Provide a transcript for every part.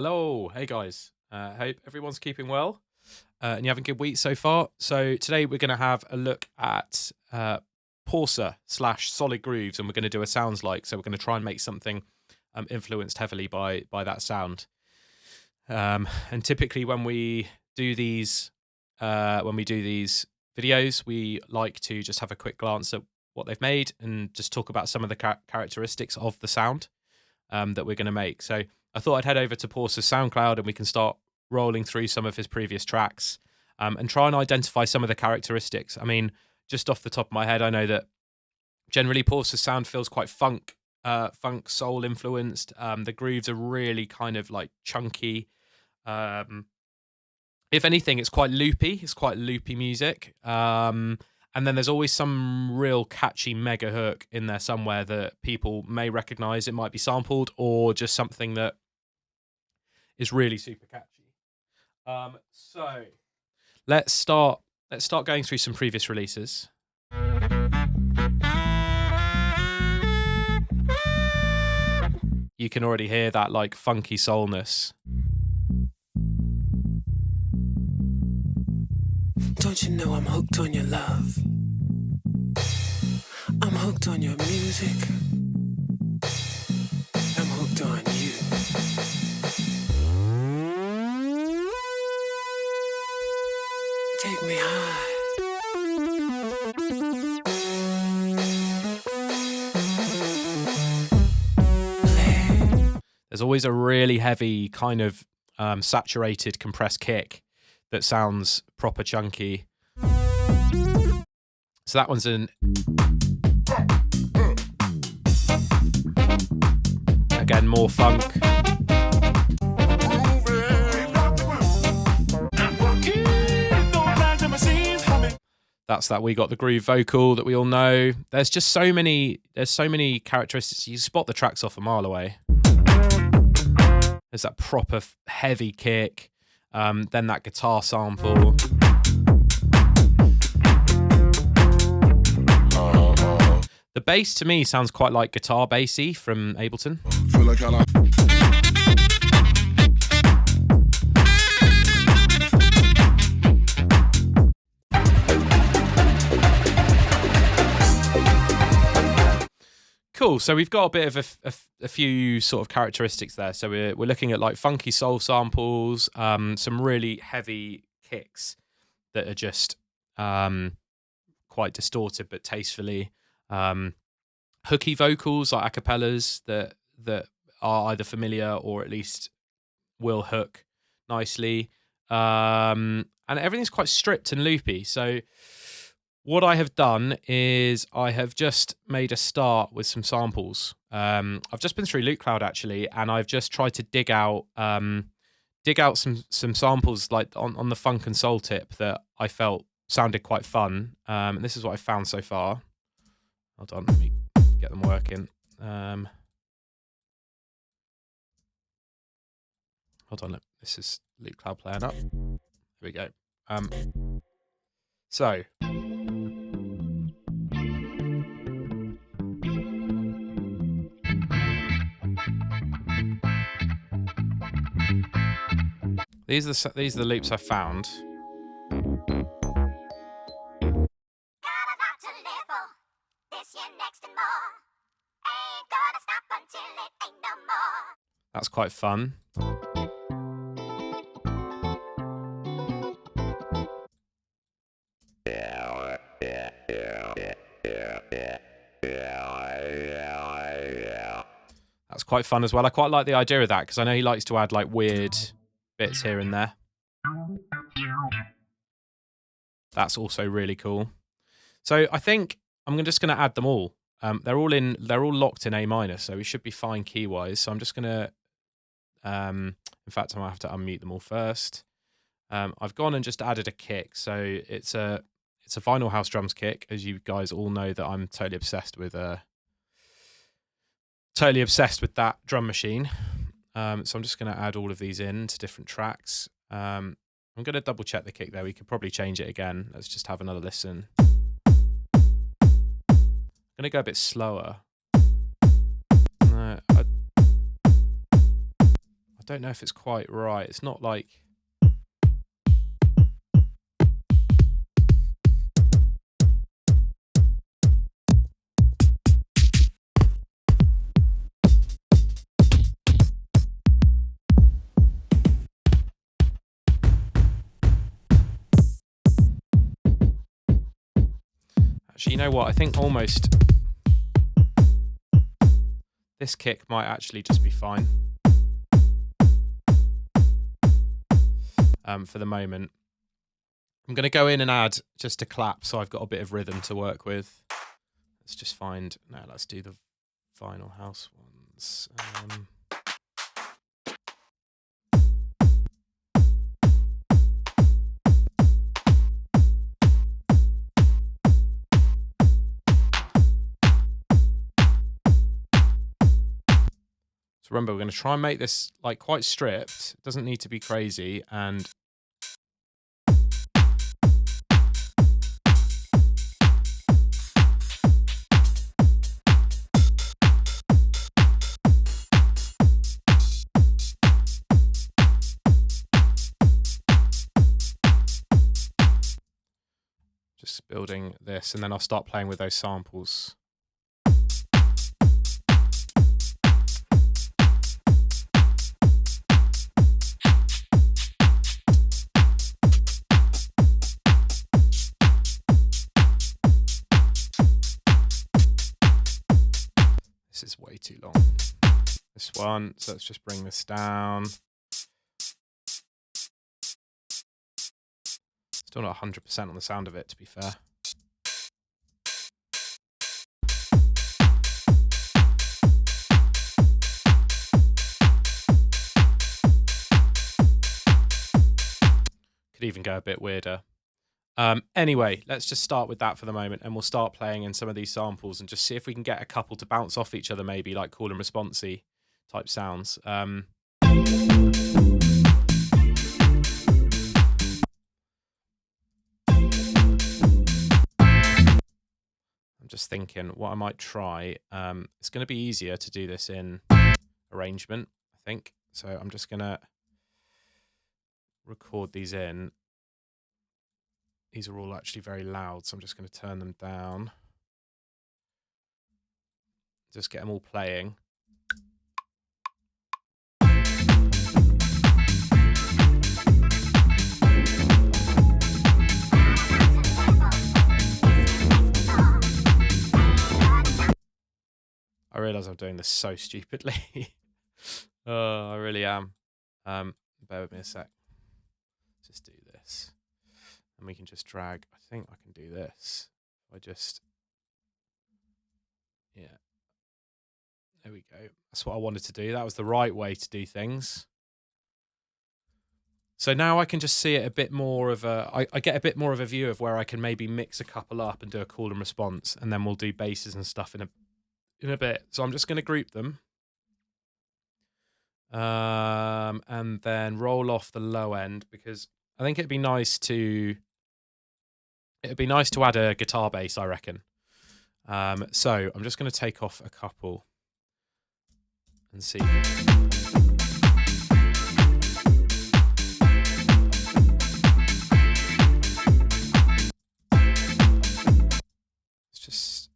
Hello, hey guys. Hope everyone's keeping well and you having a good week so far. So today we're going to have a look at Porsa slash solid grooves, and we're going to do a sounds like. So we're going to try and make something influenced heavily by that sound. And typically when we do these videos, we like to just have a quick glance at what they've made and just talk about some of the characteristics of the sound that we're going to make. So I thought I'd head over to Porsa's SoundCloud and we can start rolling through some of his previous tracks and try and identify some of the characteristics. I mean, just off the top of my head, I know that generally Porsa's sound feels quite funk soul influenced. The grooves are really kind of like chunky. If anything, it's quite loopy. It's quite loopy music. And then there's always some real catchy mega hook in there somewhere that people may recognize. It might be sampled or just something that is really super catchy. So let's start going through some previous releases. You can already hear that like funky soulness. Don't you know I'm hooked on your love? I'm hooked on your music. I'm hooked on you. Take me high. There's always a really heavy kind of saturated compressed kick that sounds proper chunky. So that one's in. Again, more funk. That's that We Got the Groove vocal that we all know. There's just so many characteristics. You spot the tracks off a mile away. There's that proper heavy kick. Then that guitar sample. The bass to me sounds quite like guitar bassy from Ableton. Feel like Cool. So we've got a bit of a few sort of characteristics there. So we're looking at like funky soul samples, some really heavy kicks that are just quite distorted but tastefully, hooky vocals like acapellas that are either familiar or at least will hook nicely, and everything's quite stripped and loopy. So what I have done is I have just made a start with some samples. I've just been through Loop Cloud actually, and I've just tried to dig out some samples like on the funk and soul tip that I felt sounded quite fun. And this is what I found so far. Hold on, let me get them working. Hold on, this is Loop Cloud playing up. Here we go. So. These are the loops I found. That's quite fun. That's quite fun as well. I quite like the idea of that because I know he likes to add like weird bits here and there. That's also really cool. So I think I'm just going to add them all. They're all locked in A minor, so we should be fine key wise. So I'm just going to, in fact, I might have to unmute them all first. I've gone and just added a kick. So it's a vinyl house drums kick, as you guys all know that I'm totally obsessed with that drum machine. So I'm just going to add all of these in to different tracks. I'm going to double check the kick there. We could probably change it again. Let's just have another listen. I'm going to go a bit slower. No, I don't know if it's quite right. It's not like... Actually, you know what? I think almost this kick might actually just be fine for the moment. I'm going to go in and add just a clap so I've got a bit of rhythm to work with. Let's just find... No, let's do the vinyl house ones. So remember, we're going to try and make this like quite stripped. It doesn't need to be crazy, and just building this, and then I'll start playing with those samples. This is way too long. This one, so let's just bring this down. Still not 100% on the sound of it, to be fair. Could even go a bit weirder. Anyway, let's just start with that for the moment, and we'll start playing in some of these samples and just see if we can get a couple to bounce off each other, maybe like call and responsey type sounds. I'm just thinking what I might try. It's going to be easier to do this in arrangement, I think. So I'm just going to record these in. These are all actually very loud, so I'm just going to turn them down. Just get them all playing. I realise I'm doing this so stupidly. Oh, I really am. Bear with me a sec. Just do this. And we can just drag. I think I can do this. I just... Yeah. There we go. That's what I wanted to do. That was the right way to do things. So now I can just see it a bit more of a... I get a bit more of a view of where I can maybe mix a couple up and do a call and response. And then we'll do basses and stuff in a bit. So I'm just going to group them. And then roll off the low end, because I think it'd be nice to add a guitar bass, I reckon. So I'm just going to take off a couple and see. It's just,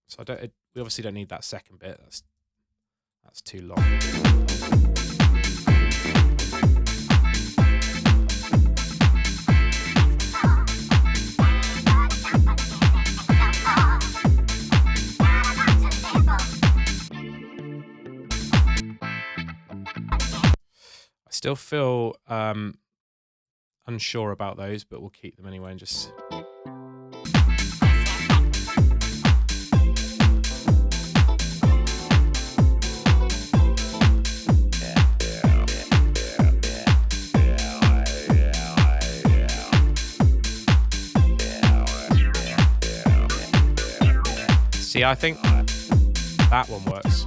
so we obviously don't need that second bit. That's too long. I still feel unsure about those, but we'll keep them anyway and just... See, I think that one works.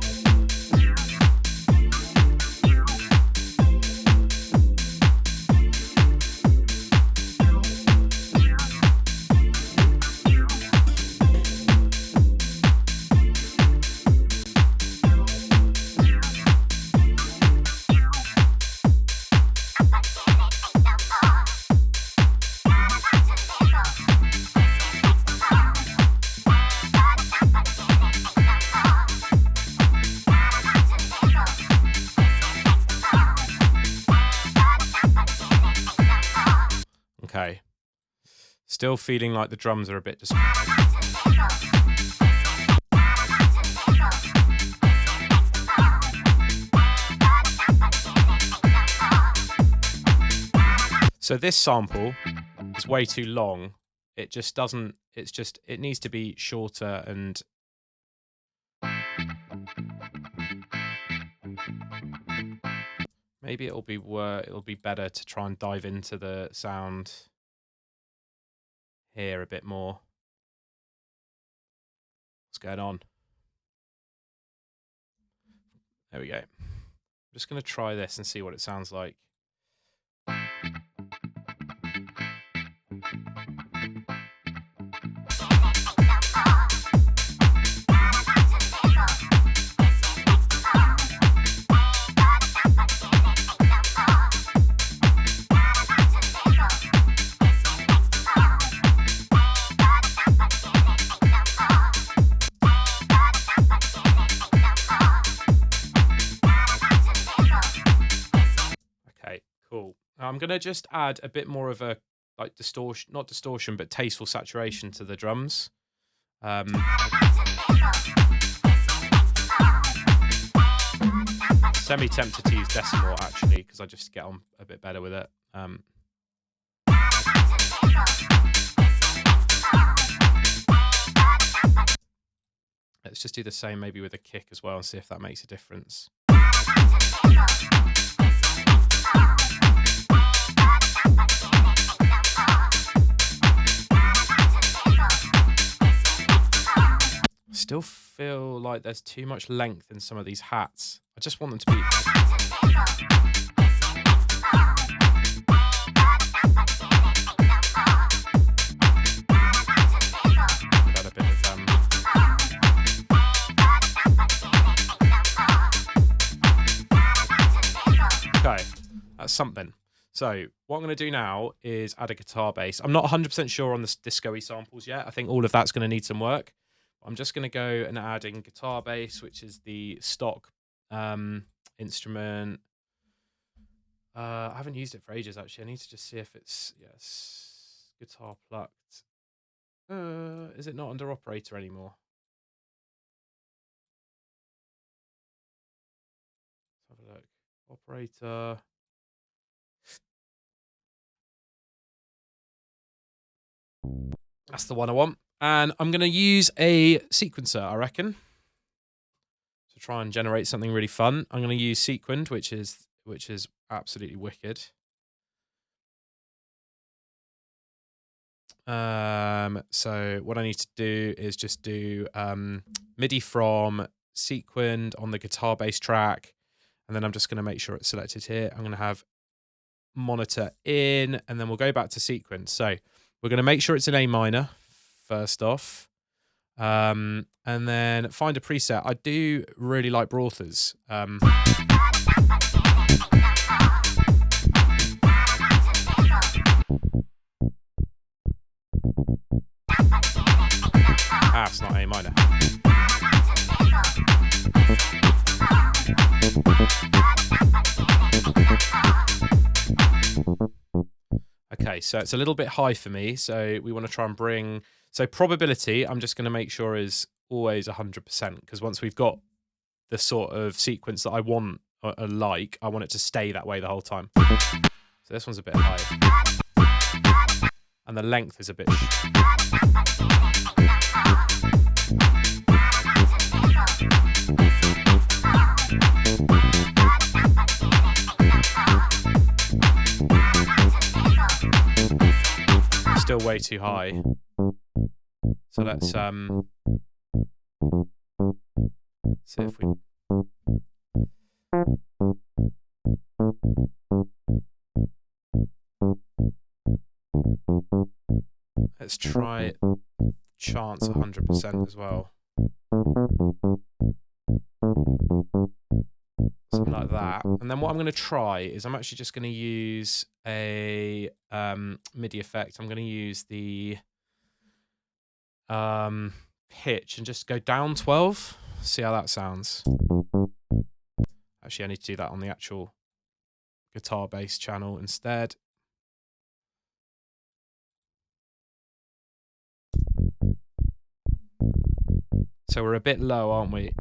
Still feeling like the drums are a bit So this sample is way too long. It just doesn't, it needs to be shorter, and maybe it'll be better to try and dive into the sound here a bit more. What's going on? There we go. I'm just going to try this and see what it sounds like. Cool. I'm going to just add a bit more of a like distortion, not distortion, but tasteful saturation to the drums. Semi-tempted to use decimal actually, because I just get on a bit better with it. Let's just do the same maybe with a kick as well and see if that makes a difference. Still feel like there's too much length in some of these hats. I just want them to be... Okay, that's something. So what I'm going to do now is add a guitar bass. I'm not 100% sure on the disco-y samples yet. I think all of that's going to need some work. I'm just going to go and add in guitar bass, which is the stock instrument. I haven't used it for ages, actually. I need to just see if it's, yes, guitar plucked. Is it not under operator anymore? Let's have a look. Operator. That's the one I want. And I'm going to use a sequencer, I reckon, to try and generate something really fun. I'm going to use Sequened, which is absolutely wicked. So what I need to do is just do MIDI from Sequened on the guitar bass track, and then I'm just going to make sure it's selected here. I'm going to have monitor in, and then we'll go back to Sequened. So we're going to make sure it's in A minor first off, and then find a preset. I do really like Brothers. It's not A minor. Okay, so it's a little bit high for me, so we want to try and bring... So probability, I'm just going to make sure is always 100%, because once we've got the sort of sequence that I want, or like, I want it to stay that way the whole time. So this one's a bit high. And the length is a bit... Still way too high. So let's see if we... Let's try chance 100% as well. Something like that. And then what I'm going to try is I'm actually just going to use a MIDI effect. I'm going to use the pitch and just go down 12. See how that sounds. Actually, I need to do that on the actual guitar bass channel instead. So we're a bit low, aren't we?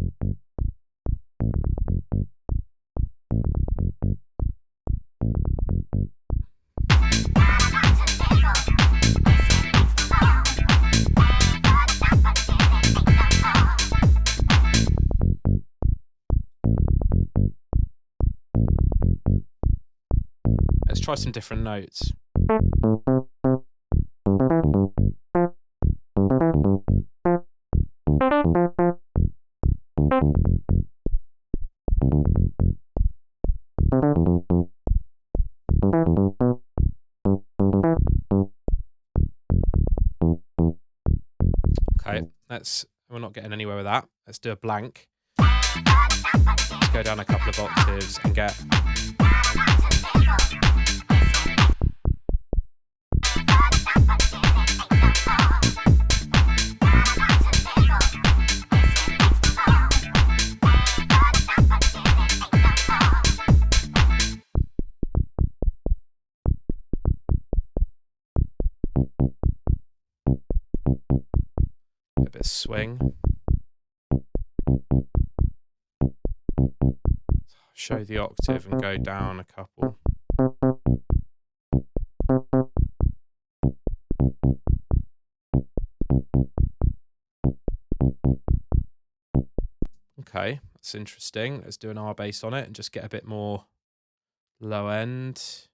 Let's try some different notes. Okay, we're not getting anywhere with that. Let's do a blank. Let's go down a couple of octaves and get... a bit of swing. Show the octave and go down a couple. Okay, that's interesting. Let's do an R bass on it and just get a bit more low end.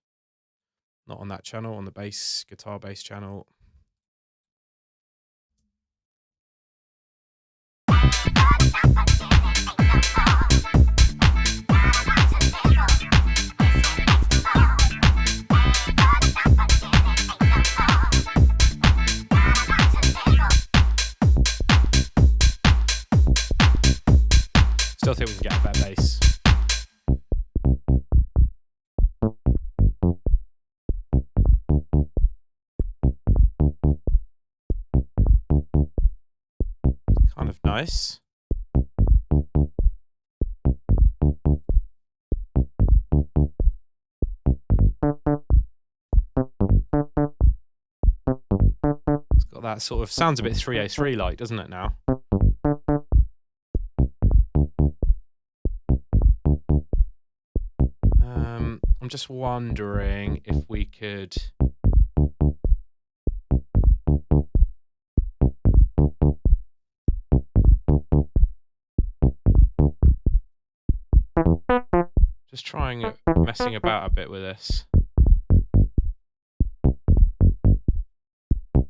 Not on that channel, on the bass, guitar bass channel. Still think we can get a better bass. Kind of nice. It's got that sort of, sounds a bit 303 like, doesn't it now? I'm just wondering if we could... Just trying, messing about a bit with this. I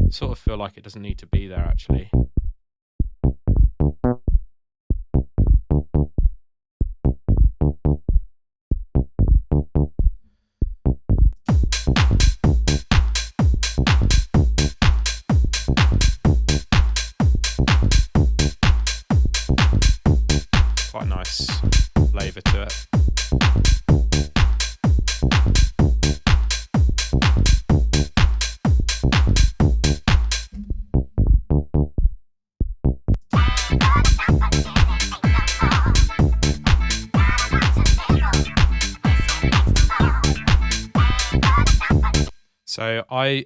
sort of feel like it doesn't need to be there, actually. Quite nice flavour to it. So I'm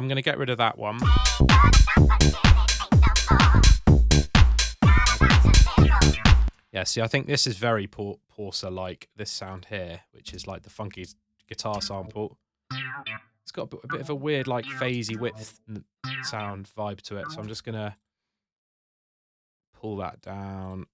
going to get rid of that one. Yeah, see, I think this is very Porsa like this sound here, which is like the funky guitar sample. It's got a bit of a weird, like, phasey width sound vibe to it. So I'm just going to pull that down.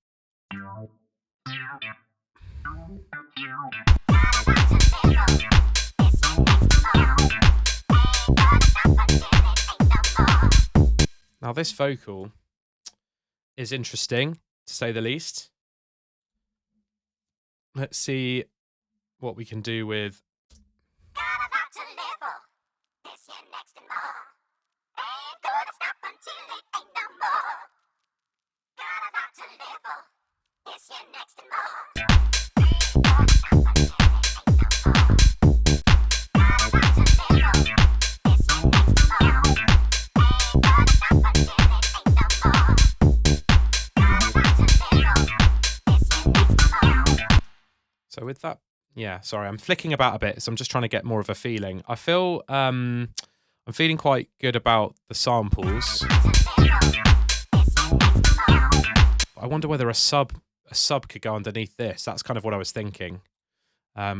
Now, this vocal is interesting, to say the least. Let's see what we can do with... So with that, yeah, sorry, I'm flicking about a bit, so I'm just trying to get more of a feeling. I feel, I'm feeling quite good about the samples. I wonder whether a sub could go underneath this. That's kind of what I was thinking.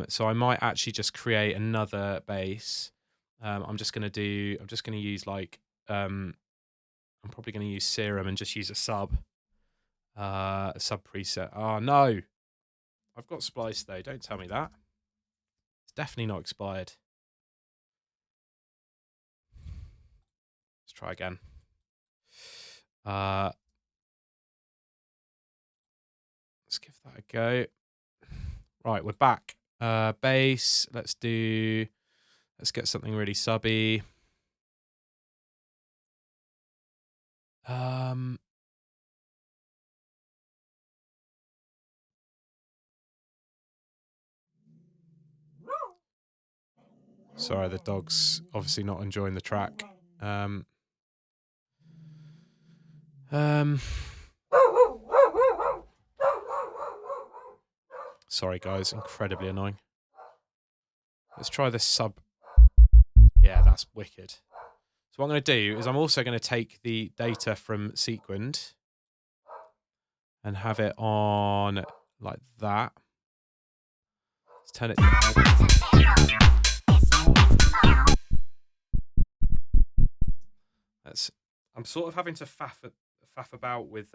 So I might actually just create another bass. I'm just going to use like, I'm probably going to use Serum and just use a sub preset. Oh no, I've got Splice though. Don't tell me that. It's definitely not expired. Let's try again. Let's give that a go. Right, we're back. Bass. Let's get something really subby. Sorry, the dog's obviously not enjoying the track. Sorry, guys, incredibly annoying. Let's try this sub. Yeah, that's wicked. So what I'm going to do is I'm also going to take the data from Sequined and have it on like that. Let's turn it. I'm sort of having to faff about with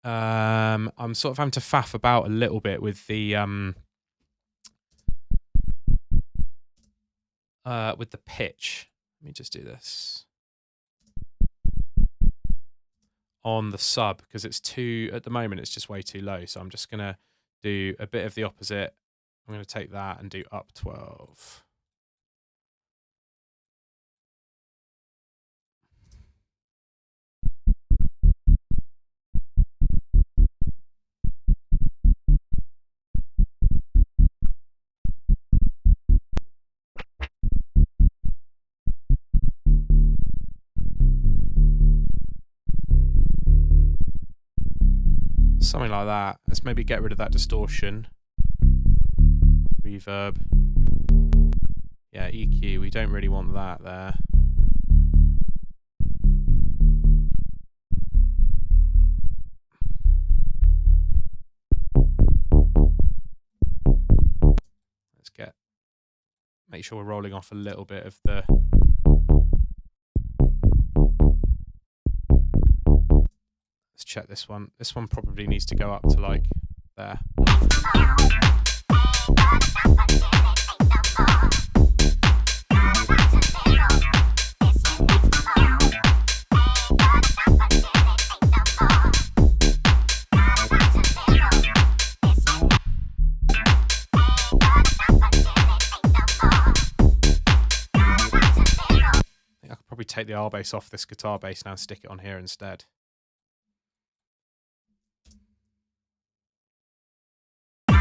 I'm sort of having to faff about a little bit with the pitch. Let me just do this on the sub because it's at the moment it's just way too low. So I'm just gonna do a bit of the opposite. I'm gonna take that and do up 12. Something like that. Let's maybe get rid of that distortion. Reverb. Yeah, EQ. We don't really want that there. Make sure we're rolling off a little bit of the. Let's check this one. This one probably needs to go up to like there. Take the R bass off this guitar bass now and stick it on here instead. I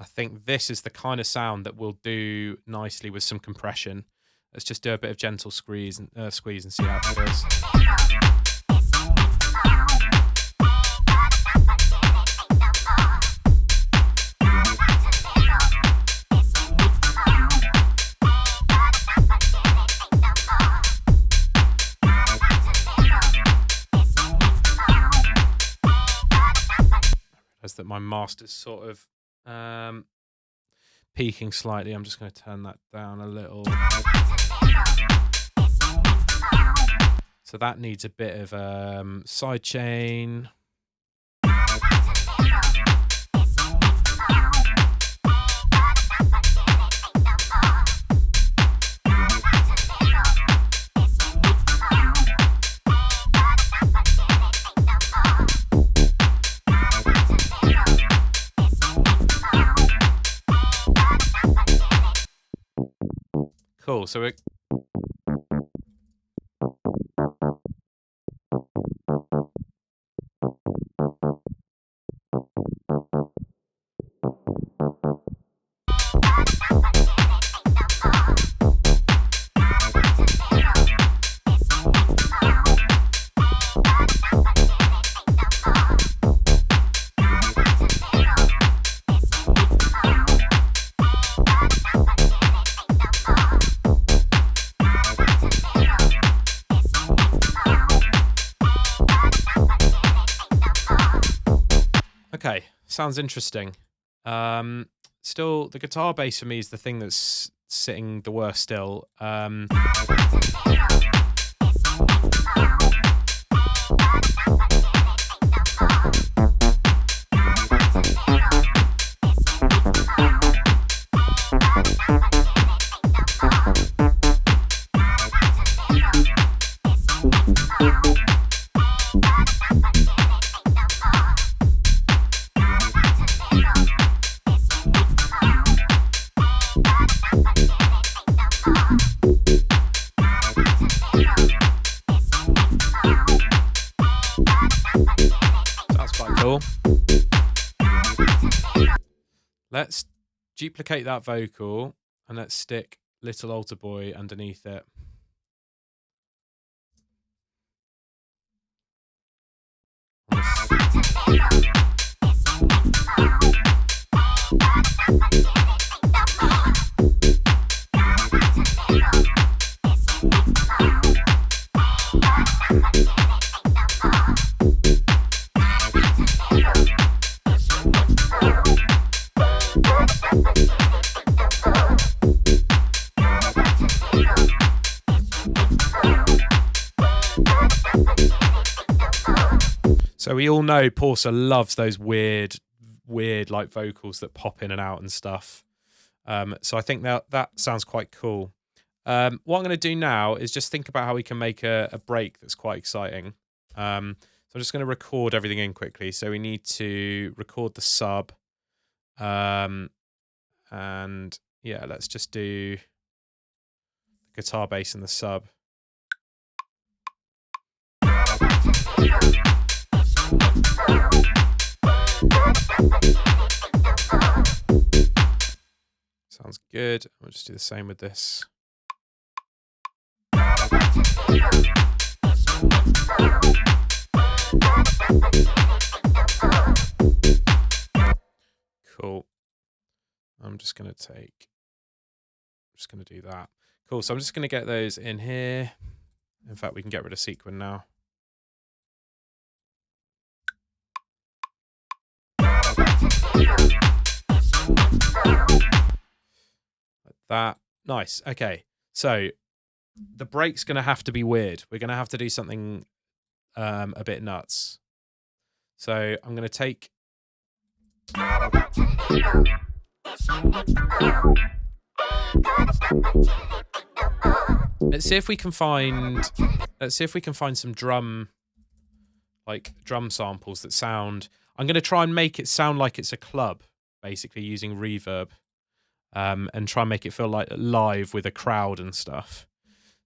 think this is the kind of sound that will do nicely with some compression. Let's just do a bit of gentle squeeze and see how it feels. That my master's sort of peaking slightly. I'm just going to turn that down a little. So that needs a bit of side chain. Cool. So it. sounds interesting. Still, the guitar bass for me is the thing that's sitting the worst still. That's quite cool. Let's duplicate that vocal and let's stick Little Altar Boy underneath it. So we all know Porsa loves those weird like vocals that pop in and out and stuff. So I think that sounds quite cool. What I'm going to do now is just think about how we can make a break that's quite exciting. So I'm just going to record everything in quickly. So we need to record the sub. And yeah, let's just do the guitar bass and the sub. Sounds good. We'll just do the same with this. Cool. I'm just going to do that. Cool. So I'm just going to get those in here. In fact, we can get rid of sequin now. Like that. Nice. Okay. So the break's going to have to be weird. We're going to have to do something a bit nuts. So I'm going to take... Let's see if we can find some drum samples that sound... I'm going to try and make it sound like it's a club, basically using reverb, and try and make it feel like live with a crowd and stuff.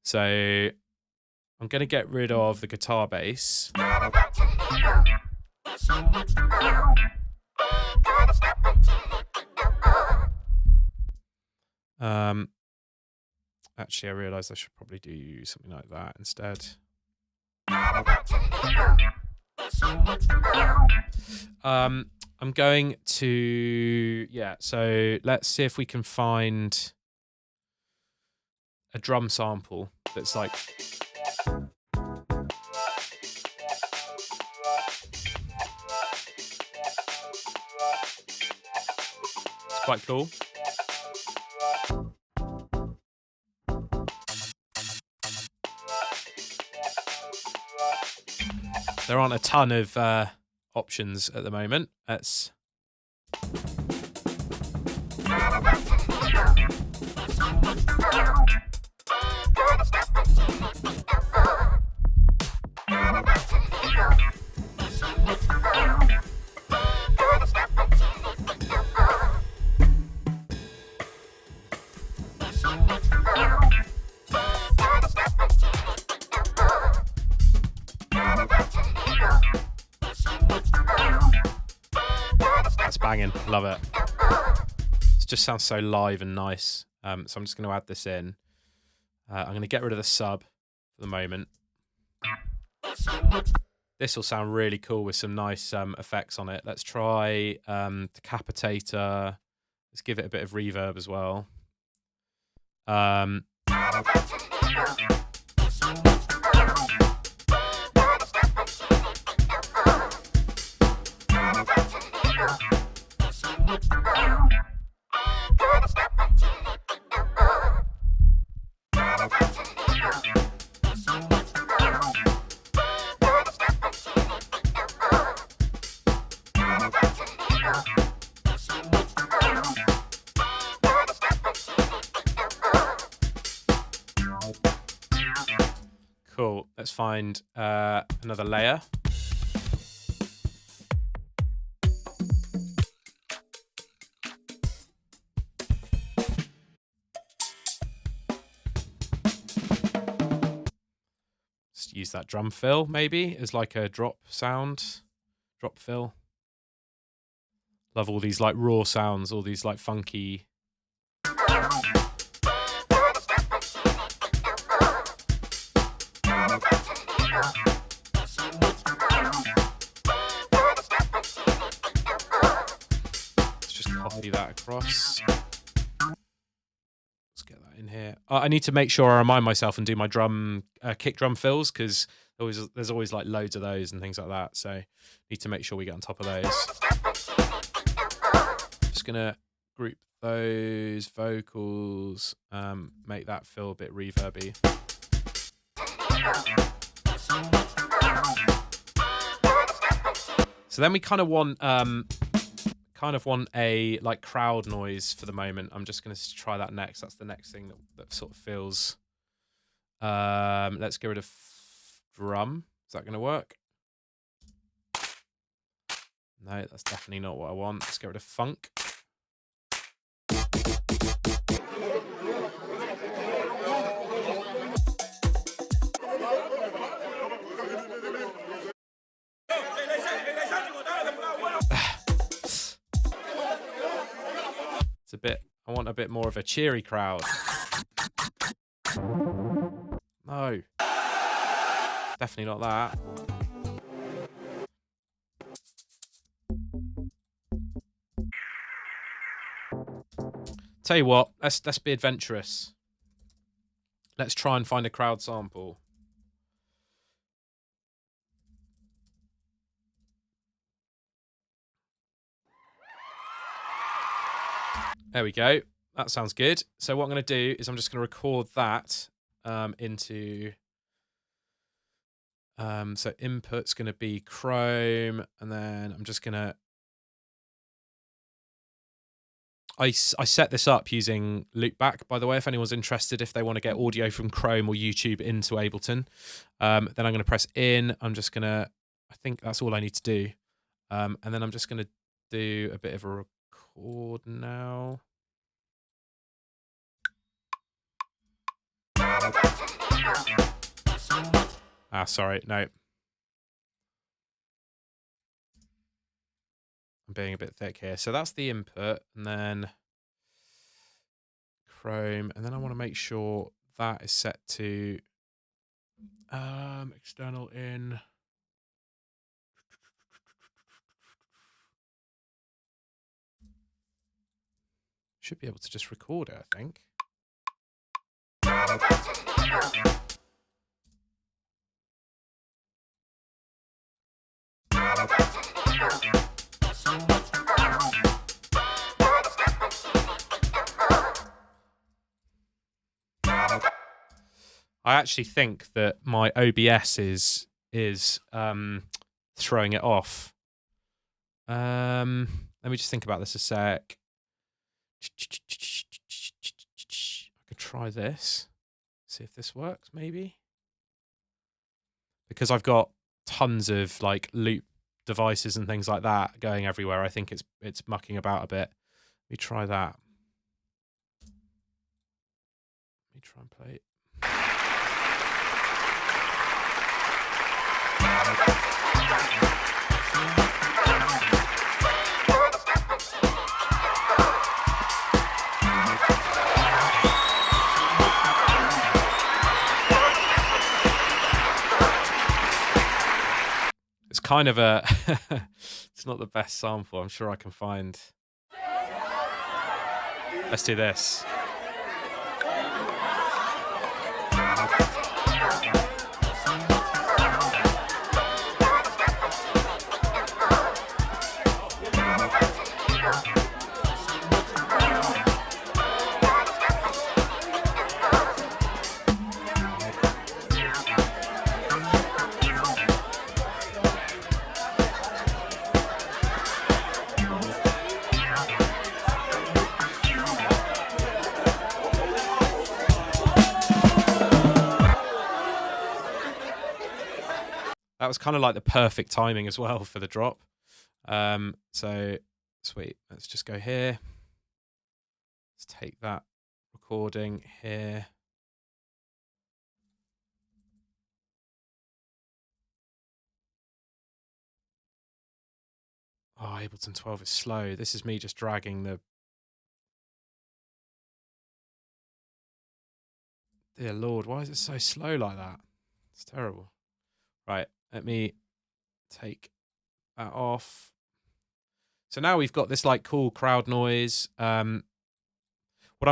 So I'm going to get rid of the guitar bass. Actually, I realised I should probably do something like that instead. I'm going to... Yeah, so let's see if we can find a drum sample that's like... It's quite cool. There aren't a ton of options at the moment. Let's... That's banging. Love it. It just sounds so live and nice. So I'm just going to add this in. I'm going to get rid of the sub for the moment. This will sound really cool with some nice effects on it. Let's try Decapitator. Let's give it a bit of reverb as well. Cool. Let's find another layer. Let's use that drum fill maybe as like a drop sound, drop fill. Love all these like raw sounds, all these like funky. Copy that across. Let's get that in here. I need to make sure I remind myself and do my kick drum fills, because there's always like loads of those and things like that. So need to make sure we get on top of those. Just gonna group those vocals, make that feel a bit reverby. So then we kind of want a like crowd noise for the moment. I'm just going to try that next. That's the next thing that sort of feels. Let's get rid of drum. Is that going to work? No, that's definitely not what I want. Let's get rid of funk. I want a bit more of a cheery crowd. No. Definitely not that. Tell you what, let's be adventurous. Let's try and find a crowd sample. There we go. That sounds good. So what I'm going to do is I'm just going to record that into... so input's going to be Chrome, and then I'm just going to... I set this up using Loopback, by the way, if anyone's interested, if they want to get audio from Chrome or YouTube into Ableton. Then I'm going to press in. I'm just going to... I think that's all I need to do. And then I'm just going to do a bit of a record now. Sorry, no. I'm being a bit thick here. So that's the input, and then Chrome, and then I want to make sure that is set to external in. Should be able to just record it, I think. I actually think that my OBS is throwing it off. Let me just think about this a sec. I could try this. See if this works, maybe. Because I've got tons of like loop devices and things like that going everywhere. I think it's mucking about a bit. Let me try that. Let me try and play it. It's kind of a it's not the best sample. I'm sure I can find. Let's do this. That was kind of like the perfect timing as well for the drop. So sweet. Let's just go here. Let's take that recording here. Oh, Ableton 12 is slow. This is me just dragging the... Dear Lord, why is it so slow like that? It's terrible. Right, let me take that off. So now we've got this like cool crowd noise. What I'm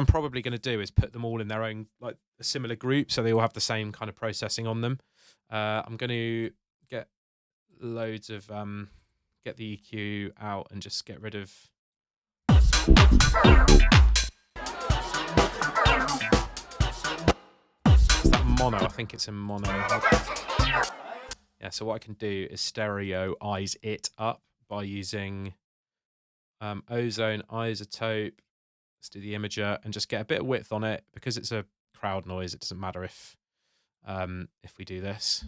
probably going to do is put them all in their own, like a similar group, so they all have the same kind of processing on them. I'm going to get loads of... get the EQ out and just get rid of... Is that mono? I think it's in mono. Yeah, so what I can do is stereo-ize it up by using ozone, isotope. Let's do the imager and just get a bit of width on it. Because it's a crowd noise, it doesn't matter if we do this.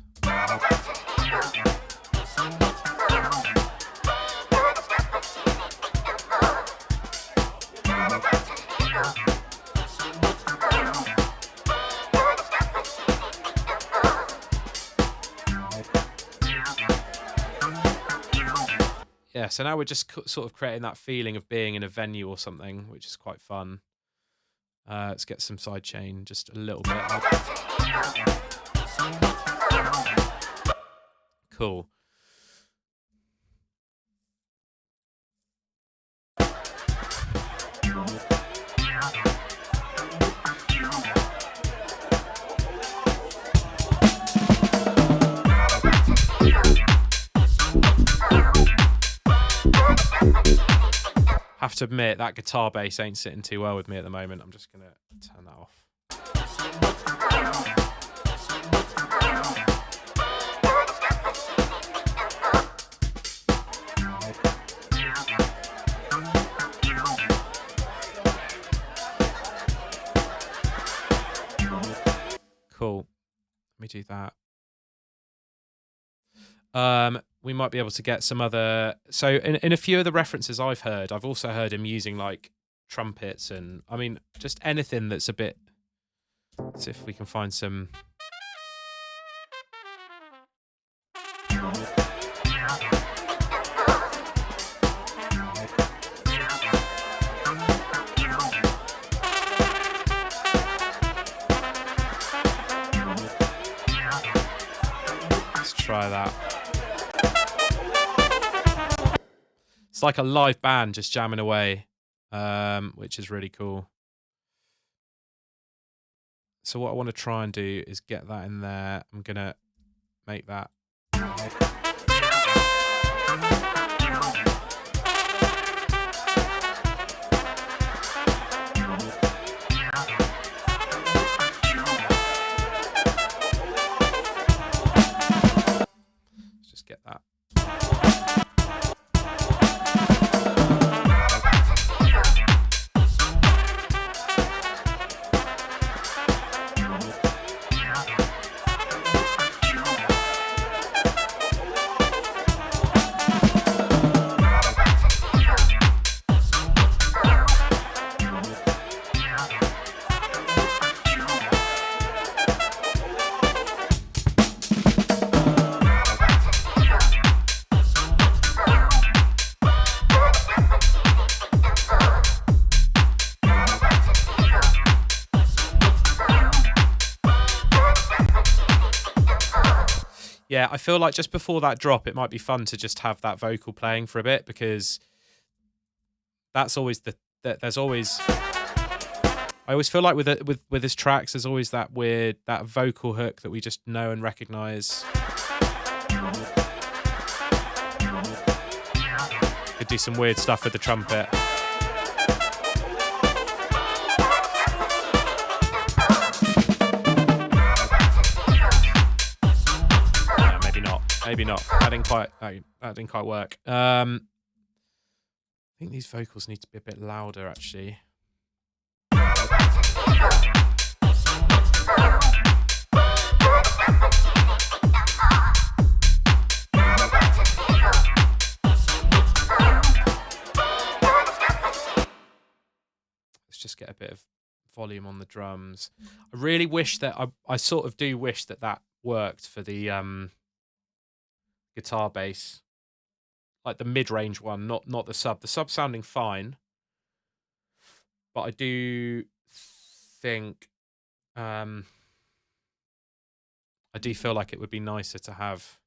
Yeah, so now we're just sort of creating that feeling of being in a venue or something, which is quite fun. Let's get some sidechain just a little bit. Cool. Have to admit, that guitar bass ain't sitting too well with me at the moment. I'm just going to turn that off. Cool. Let me do that. We might be able to get some other... So in a few of the references I've heard, I've also heard him using like trumpets and... I mean, just anything that's a bit... Let's see if we can find some... Let's try that. It's like a live band just jamming away, which is really cool. So what I want to try and do is get that in there. I'm going to make that. Let's just get that. Yeah, I feel like just before that drop, it might be fun to just have that vocal playing for a bit, because that's always there's always... I always feel like with his tracks, there's always that vocal hook that we just know and recognize. Could do some weird stuff with the trumpet. Maybe not. That didn't quite work. I think these vocals need to be a bit louder, actually. volume on the drums. I really wish that I sort of do wish that worked for the guitar bass, like the mid-range one, not the sub. The sub sounding fine, but I do think I do feel like it would be nicer to have.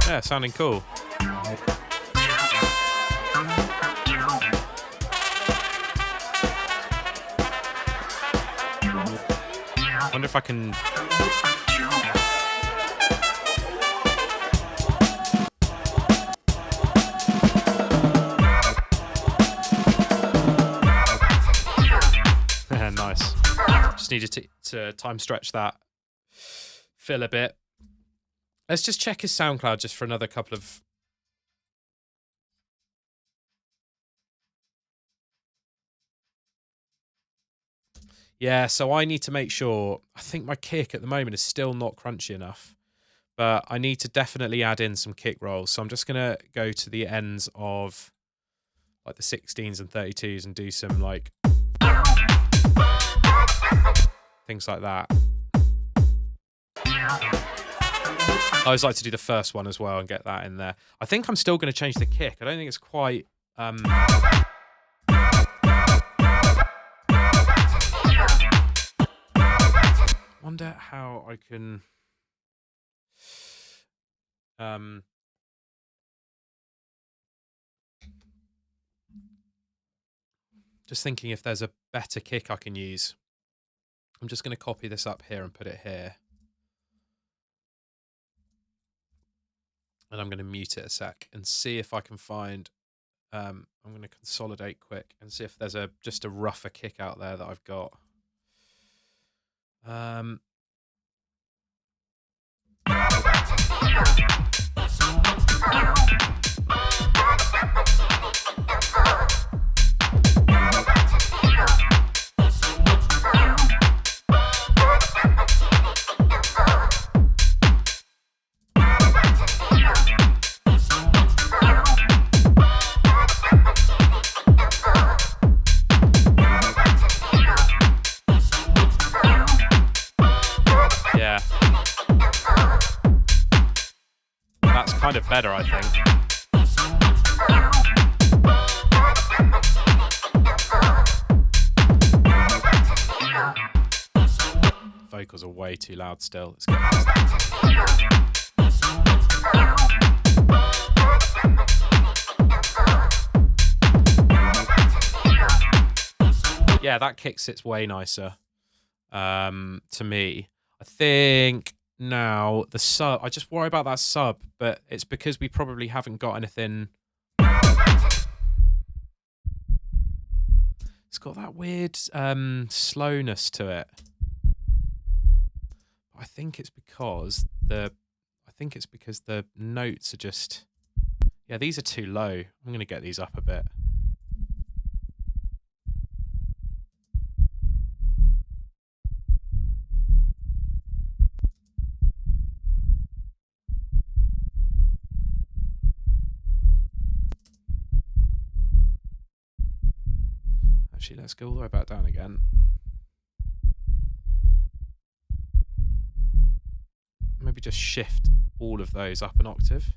Yeah, sounding cool. I wonder if I can. Nice. Just needed to time stretch that fill a bit. Let's just check his SoundCloud just for another couple of. Yeah, so I need to make sure. I think my kick at the moment is still not crunchy enough, but I need to definitely add in some kick rolls. So I'm just going to go to the ends of like the 16s and 32s and do some like things like that. I always like to do the first one as well and get that in there. I think I'm still going to change the kick. I don't think it's quite. Wonder how I can. Just thinking if there's a better kick I can use. I'm just going to copy this up here and put it here. And I'm going to mute it a sec and see if I can find. I'm going to consolidate quick and see if there's just a rougher kick out there that I've got. Kind of better, I think. Vocals are way too loud still. Let's get yeah, that kick sits way nicer to me. I think now the sub, I just worry about that sub, but it's because we probably haven't got anything. It's got that weird slowness to it. I think it's because the notes are just, yeah, these are too low. I'm going to get these up a bit. Actually, let's go all the way back down again. Maybe just shift all of those up an octave.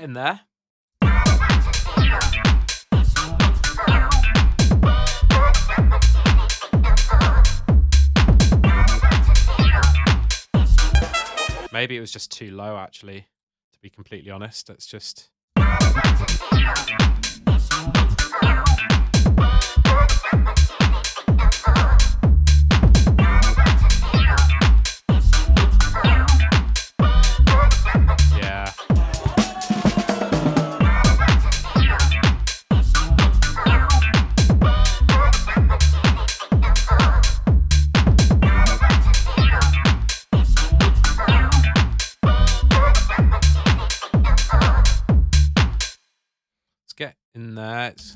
getting there. Maybe it was just too low, actually, to be completely honest. Let's just... Yeah. Get in there. Let's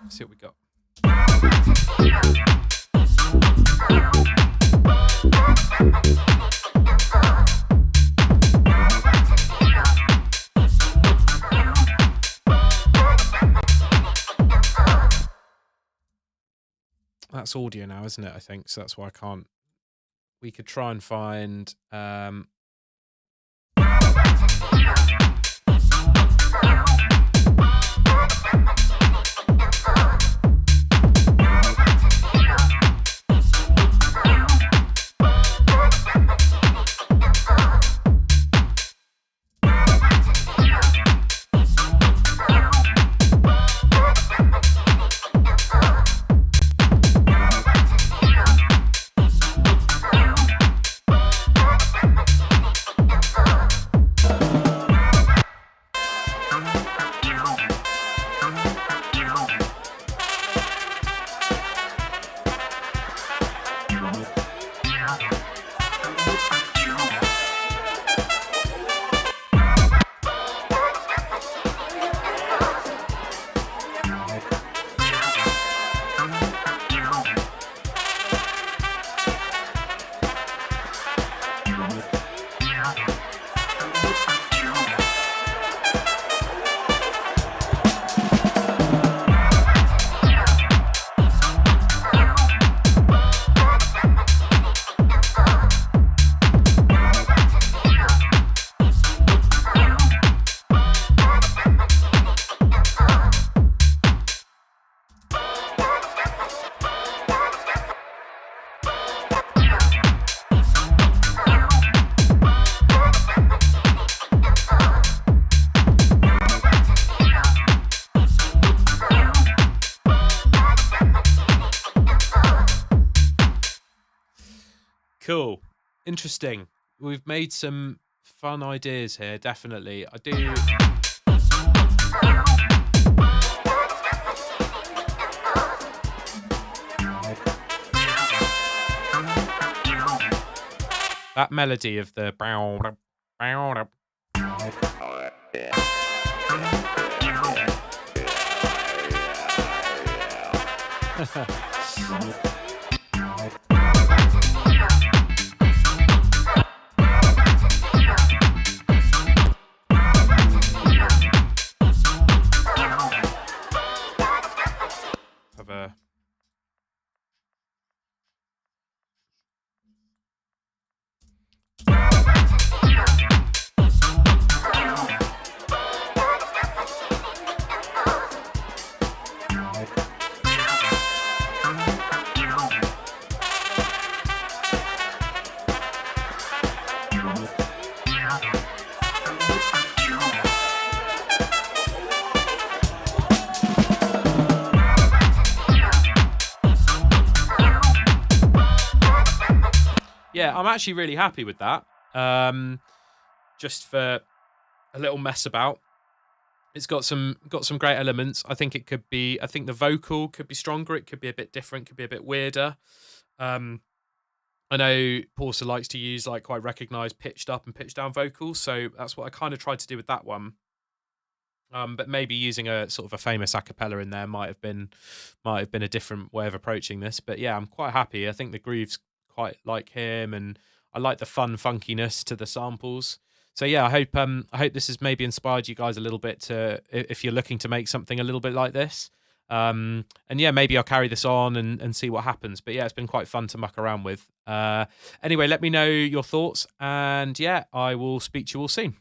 see what we got. That's audio now, isn't it? I think so. That's why I can't. We could try and find cool. Interesting. We've made some fun ideas here, definitely. I do... That melody of the... Have a... Yeah, I'm actually really happy with that. Just for a little mess about. It's got some great elements. I think the vocal could be stronger. It could be a bit different, could be a bit weirder. I know Porsa likes to use like quite recognized pitched up and pitched down vocals, so that's what I kind of tried to do with that one. But maybe using a sort of a famous a cappella in there might have been a different way of approaching this. But yeah, I'm quite happy. I think the groove's quite like him, and I like the fun funkiness to the samples. So yeah, I hope this has maybe inspired you guys a little bit to, if you're looking to make something a little bit like this. And yeah, maybe I'll carry this on and see what happens. But yeah, it's been quite fun to muck around with. Anyway, let me know your thoughts, and yeah, I will speak to you all soon.